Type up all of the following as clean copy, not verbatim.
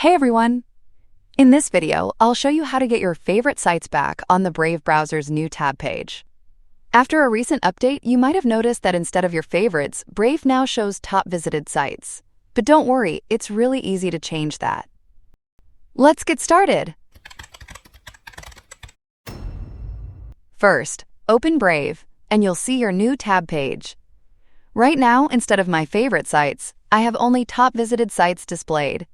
Hey everyone! In this video, I'll show you how to get your favorite sites back on the Brave browser's new tab page. After a recent update, you might have noticed that instead of your favorites, Brave now shows top visited sites. But don't worry, it's really easy to change that. Let's get started! First, open Brave, and you'll see your new tab page. Right now, instead of my favorite sites, I have only top visited sites displayed.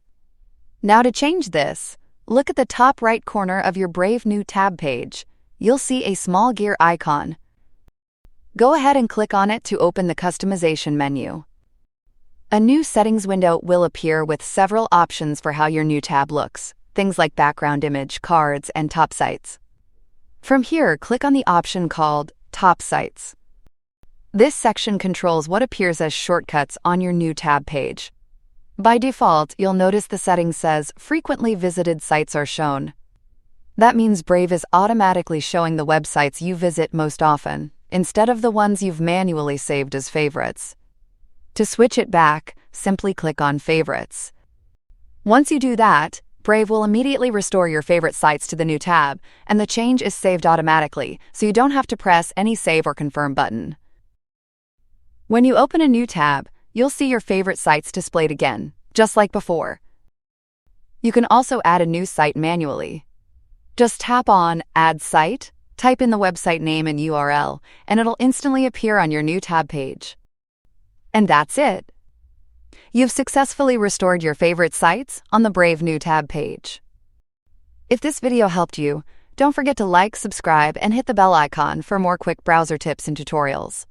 Now to change this, look at the top right corner of your Brave new tab page. You'll see a small gear icon. Go ahead and click on it to open the customization menu. A new settings window will appear with several options for how your new tab looks, things like background image, cards, and top sites. From here, click on the option called Top Sites. This section controls what appears as shortcuts on your new tab page. By default, you'll notice the setting says frequently visited sites are shown. That means Brave is automatically showing the websites you visit most often, instead of the ones you've manually saved as favorites. To switch it back, simply click on Favorites. Once you do that, Brave will immediately restore your favorite sites to the new tab, and the change is saved automatically, so you don't have to press any Save or Confirm button. When you open a new tab, you'll see your favorite sites displayed again, just like before. You can also add a new site manually. Just tap on Add Site, type in the website name and URL, and it'll instantly appear on your new tab page. And that's it. You've successfully restored your favorite sites on the Brave new tab page. If this video helped you, don't forget to like, subscribe, and hit the bell icon for more quick browser tips and tutorials.